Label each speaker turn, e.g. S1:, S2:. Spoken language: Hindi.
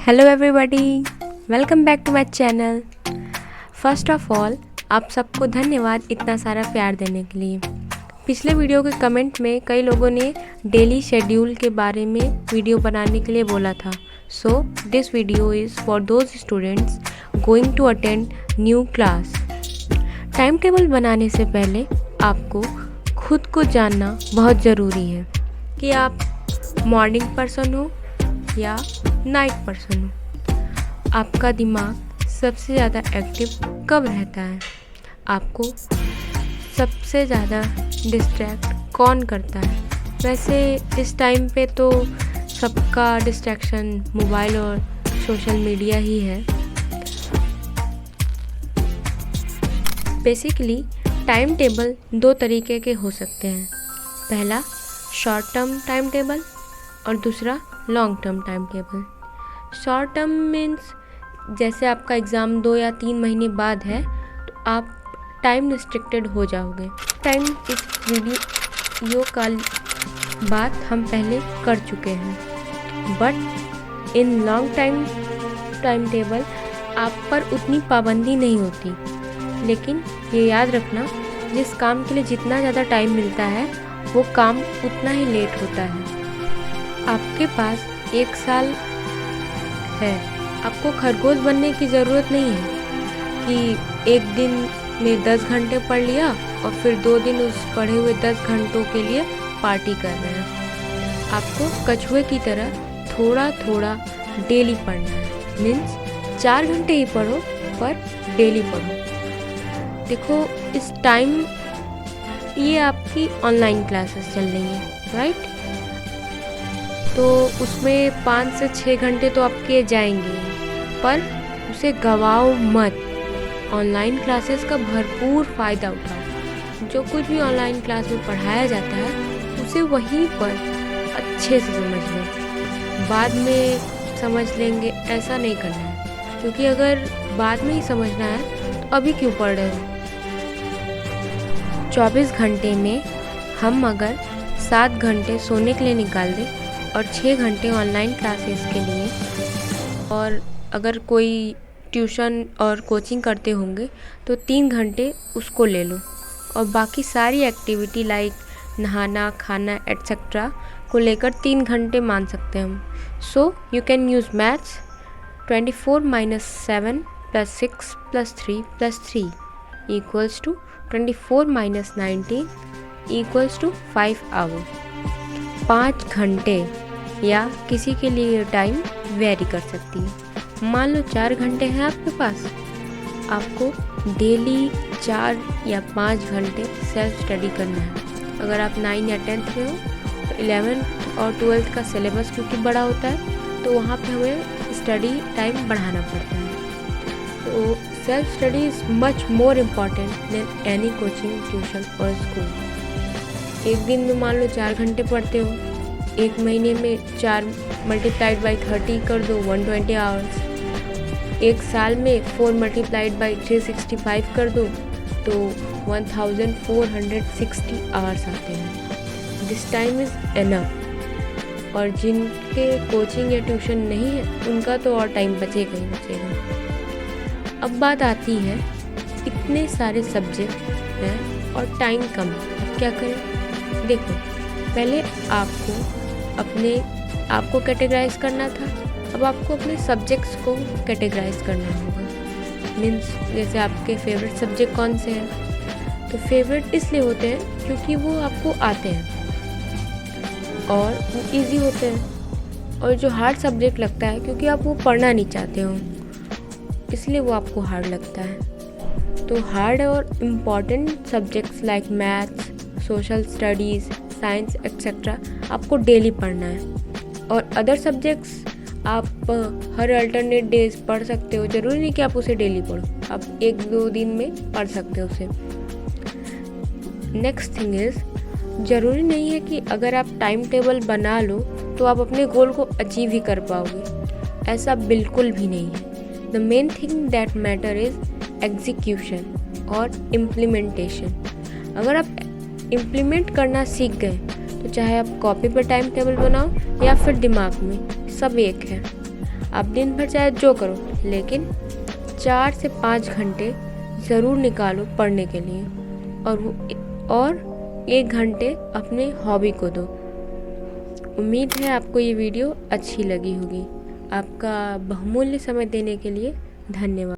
S1: Hello everybody, welcome back to my channel. First of all आप सबको धन्यवाद इतना सारा प्यार देने के लिए। पिछले वीडियो के कमेंट में कई लोगों ने डेली शेड्यूल के बारे में वीडियो बनाने के लिए बोला था। So this video is for those students going to attend new class. Time table बनाने से पहले आपको खुद को जानना बहुत ज़रूरी है कि आप मॉर्निंग पर्सन हो या नाइट पर्सन हो। आपका दिमाग सबसे ज़्यादा एक्टिव कब रहता है? आपको सबसे ज़्यादा डिस्ट्रैक्ट कौन करता है? वैसे इस टाइम पे तो सबका डिस्ट्रैक्शन मोबाइल और सोशल मीडिया ही है। बेसिकली टाइम टेबल दो तरीके के हो सकते हैं। पहला शॉर्ट टर्म टाइम टेबल और दूसरा long term time table. Short term means जैसे आपका एग्ज़ाम 2 या 3 महीने बाद है तो आप टाइम रिस्ट्रिक्टेड हो जाओगे। टाइम इस वीडियो का बात हम पहले कर चुके हैं, but in long time table आप पर उतनी पाबंदी नहीं होती। लेकिन ये याद रखना, जिस काम के लिए जितना ज़्यादा टाइम मिलता है वो काम उतना ही लेट होता है। आपके पास 1 साल है, आपको खरगोश बनने की ज़रूरत नहीं है कि एक दिन में 10 घंटे पढ़ लिया और फिर 2 दिन उस पढ़े हुए 10 घंटों के लिए पार्टी कर रहे हैं। आपको कछुए की तरह थोड़ा थोड़ा डेली पढ़ना है। मीन्स 4 घंटे ही पढ़ो पर डेली पढ़ो। देखो इस टाइम ये आपकी ऑनलाइन क्लासेस चल रही हैं, राइट? तो उसमें 5 से 6 घंटे तो आपके जाएंगे, पर उसे गवाओ मत। ऑनलाइन क्लासेस का भरपूर फ़ायदा उठाओ। जो कुछ भी ऑनलाइन क्लास में पढ़ाया जाता है उसे वहीं पर अच्छे से समझ लो। बाद में समझ लेंगे ऐसा नहीं करना है, क्योंकि अगर बाद में ही समझना है तो अभी क्यों पढ़ रहे हो? 24 घंटे में हम अगर 7 घंटे सोने के लिए निकाल दें और 6 घंटे ऑनलाइन क्लासेस के लिए, और अगर कोई ट्यूशन और कोचिंग करते होंगे तो 3 घंटे उसको ले लो, और बाकी सारी एक्टिविटी लाइक नहाना, खाना एट्सेट्रा को लेकर 3 घंटे मान सकते हैं हम। So you can use maths. 24 - 7 + 6 + 3 + 3 equals to 24 - 19 equals to 5 hour. 5 घंटे या किसी के लिए ये टाइम वेरी कर सकती है। मान लो 4 घंटे हैं आपके पास, आपको डेली 4 या 5 घंटे सेल्फ स्टडी करना है। अगर आप 9 या 10th में हो तो 11th और 12th का सिलेबस क्योंकि बड़ा होता है तो वहाँ पे हमें स्टडी टाइम बढ़ाना पड़ता है। तो self study is much more important than any coaching, tuition और स्कूल। एक दिन में मान लो 4 घंटे पढ़ते हो, एक महीने में 4 × 30 कर दो 120 आवर्स। एक साल में 4 × 365 कर दो तो 1460 आवर्स आते हैं। This time is enough. और जिनके कोचिंग या ट्यूशन नहीं है उनका तो और टाइम बचेगा ही बचेगा। अब बात आती है, इतने सारे सब्जेक्ट हैं और टाइम कम, अब क्या करें? देखो, पहले आपको कैटेगराइज करना था, अब आपको अपने सब्जेक्ट्स को कैटेगराइज करना होगा। मीन्स जैसे आपके फेवरेट सब्जेक्ट कौन से हैं? तो फेवरेट इसलिए होते हैं क्योंकि वो आपको आते हैं और वो इजी होते हैं, और जो हार्ड सब्जेक्ट लगता है क्योंकि आप वो पढ़ना नहीं चाहते हो, इसलिए वो आपको हार्ड लगता है। तो हार्ड और important subjects like maths, social studies, science etcetera आपको डेली पढ़ना है। और अदर सब्जेक्ट्स आप हर अल्टरनेट डेज पढ़ सकते हो। ज़रूरी नहीं कि आप उसे डेली पढ़ो, आप 1-2 दिन में पढ़ सकते हो उसे। नेक्स्ट थिंग इज़, ज़रूरी नहीं है कि अगर आप टाइम टेबल बना लो तो आप अपने गोल को अचीव ही कर पाओगे। ऐसा बिल्कुल भी नहीं है। The main thing that matter is execution और इम्प्लीमेंटेशन। अगर आप इम्प्लीमेंट करना सीख गए तो चाहे आप कॉपी पर टाइम टेबल बनाओ या फिर दिमाग में, सब एक है। आप दिन भर चाहे जो करो, लेकिन 4 से 5 घंटे ज़रूर निकालो पढ़ने के लिए, और 1 घंटे अपने हॉबी को दो। उम्मीद है आपको ये वीडियो अच्छी लगी होगी। आपका बहुमूल्य समय देने के लिए धन्यवाद।